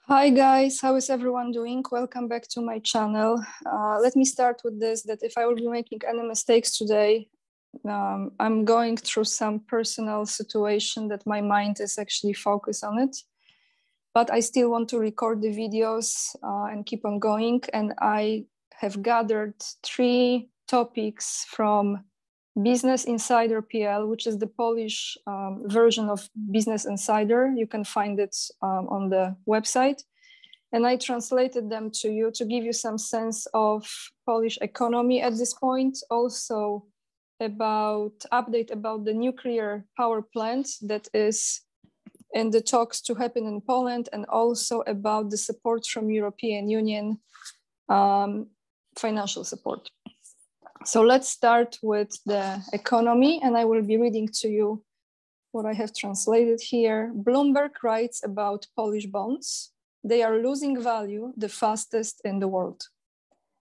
Hi guys, how is everyone doing? Welcome back to my channel. Let me start with this, that if I will be making any mistakes today, I'm going through some personal situation that my mind is actually focused on it. But I still want to record the videos and keep on going. And I have gathered 3 topics from Business Insider PL, which is the Polish version of Business Insider. You can find it on the website. And I translated them to you to give you some sense of Polish economy at this point. Also update about the nuclear power plant that is in the talks to happen in Poland, and also about the support from European Union, financial support. So let's start with the economy, and I will be reading to you what I have translated here. Bloomberg writes about Polish bonds. They are losing value the fastest in the world.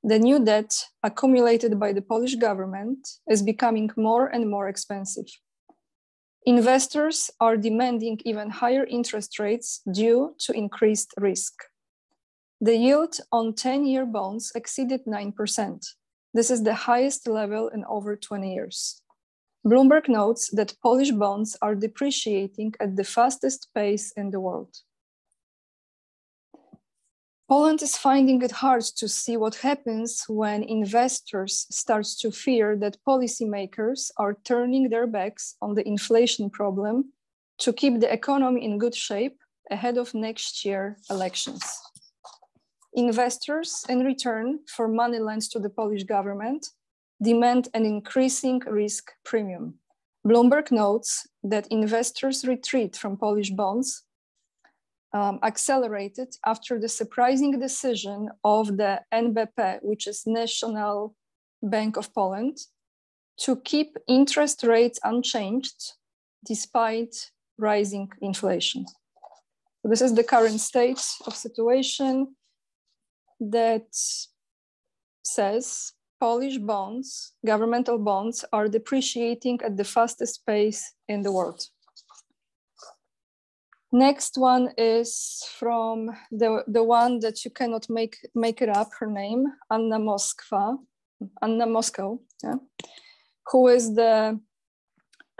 The new debt accumulated by the Polish government is becoming more and more expensive. Investors are demanding even higher interest rates due to increased risk. The yield on 10-year bonds exceeded 9%. This is the highest level in over 20 years. Bloomberg notes that Polish bonds are depreciating at the fastest pace in the world. Poland is finding it hard to see what happens when investors start to fear that policymakers are turning their backs on the inflation problem to keep the economy in good shape ahead of next year's elections. Investors, in return for money lent to the Polish government, demand an increasing risk premium. Bloomberg notes that investors' retreat from Polish bonds accelerated after the surprising decision of the NBP, which is National Bank of Poland, to keep interest rates unchanged despite rising inflation. So this is the current state of situation that says Polish bonds, governmental bonds, are depreciating at the fastest pace in the world. Next one is from the one that you cannot make it up, her name, Anna Moscow, yeah, who is the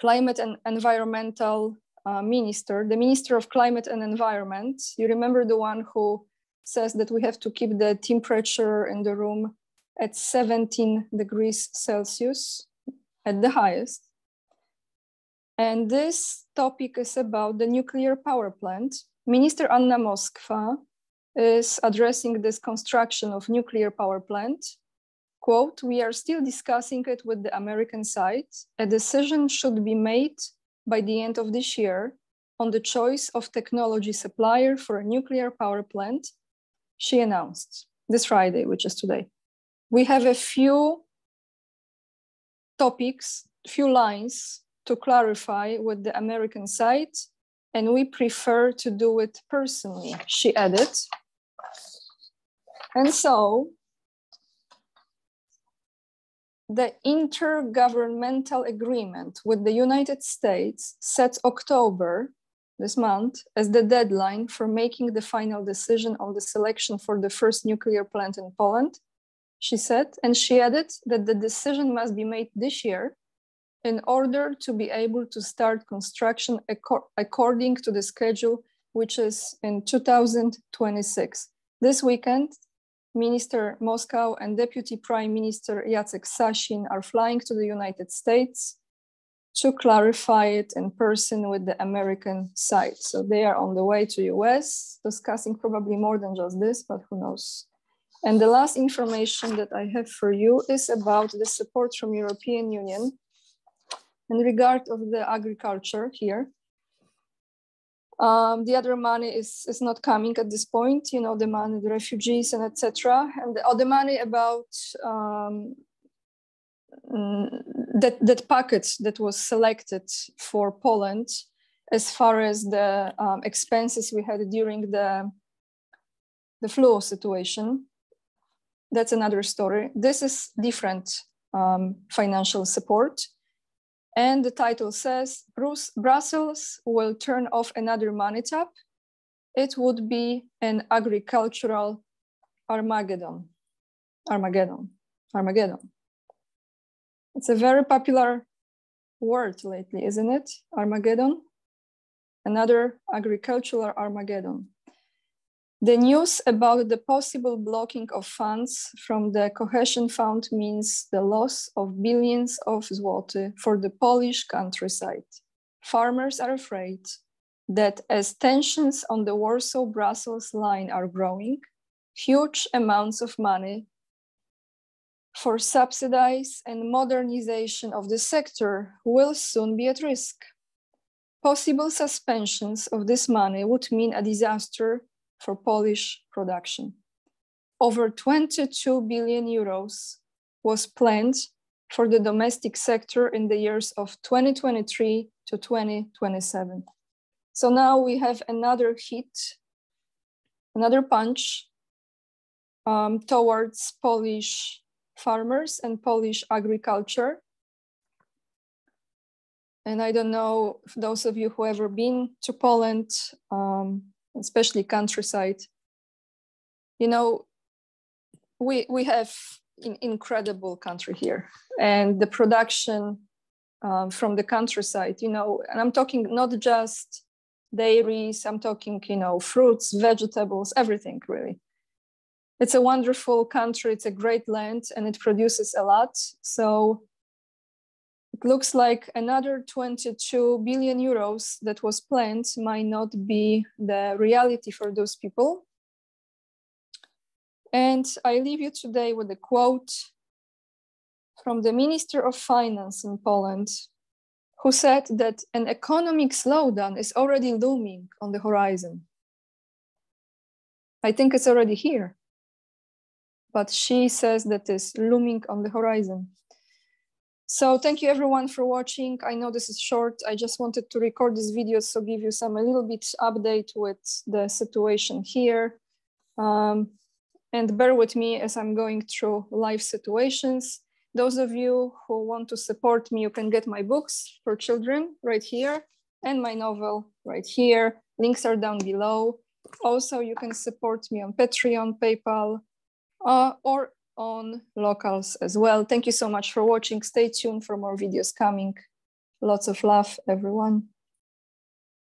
climate and environmental minister, the Minister of Climate and Environment. You remember the one who says that we have to keep the temperature in the room at 17 degrees Celsius at the highest. And this topic is about the nuclear power plant. Minister Anna Moskva is addressing this construction of nuclear power plant. Quote, "We are still discussing it with the American side. A decision should be made by the end of this year on the choice of technology supplier for a nuclear power plant," she announced this Friday, which is today. We have a few topics, few lines to clarify with the American side, and we prefer to do it personally, she added. And so the intergovernmental agreement with the United States sets October, this month, as the deadline for making the final decision on the selection for the first nuclear plant in Poland, she said, and she added that the decision must be made this year in order to be able to start construction according to the schedule, which is in 2026. This weekend, Minister Moscow and Deputy Prime Minister Jacek Sasin are flying to the United States to clarify it in person with the American side. So they are on the way to US, discussing probably more than just this, but who knows. And the last information that I have for you is about the support from European Union in regard of the agriculture here. The other money is not coming at this point, you know, the money, the refugees and etc. And the money about that package that was selected for Poland as far as the expenses we had during the flu situation. That's another story. This is different financial support. And the title says, Brussels will turn off another money tap it would be an agricultural Armageddon. Armageddon. It's a very popular word lately, isn't it? Armageddon. Another agricultural Armageddon. The news about the possible blocking of funds from the Cohesion Fund means the loss of billions of zloty for the Polish countryside. Farmers are afraid that as tensions on the Warsaw-Brussels line are growing, huge amounts of money for subsidies and modernization of the sector will soon be at risk. Possible suspensions of this money would mean a disaster for Polish production. Over 22 billion euros was planned for the domestic sector in the years of 2023 to 2027. So now we have another hit, another punch towards Polish farmers and Polish agriculture. And I don't know if those of you who have ever been to Poland, especially countryside, you know, we have an incredible country here, and the production from the countryside, you know, and I'm talking not just dairies, I'm talking, you know, fruits, vegetables, everything really. It's a wonderful country, it's a great land, and it produces a lot. So it looks like another 22 billion euros that was planned might not be the reality for those people. And I leave you today with a quote from the Minister of Finance in Poland, who said that an economic slowdown is already looming on the horizon. I think it's already here, but she says that it's looming on the horizon. So thank you everyone for watching. I know this is short. I just wanted to record this video so give you a little bit update with the situation here. And bear with me as I'm going through live situations. Those of you who want to support me, you can get my books for children right here and my novel right here. Links are down below. Also, you can support me on Patreon, PayPal, or on Locals as well. Thank you so much for watching. Stay tuned for more videos coming. Lots of love, everyone.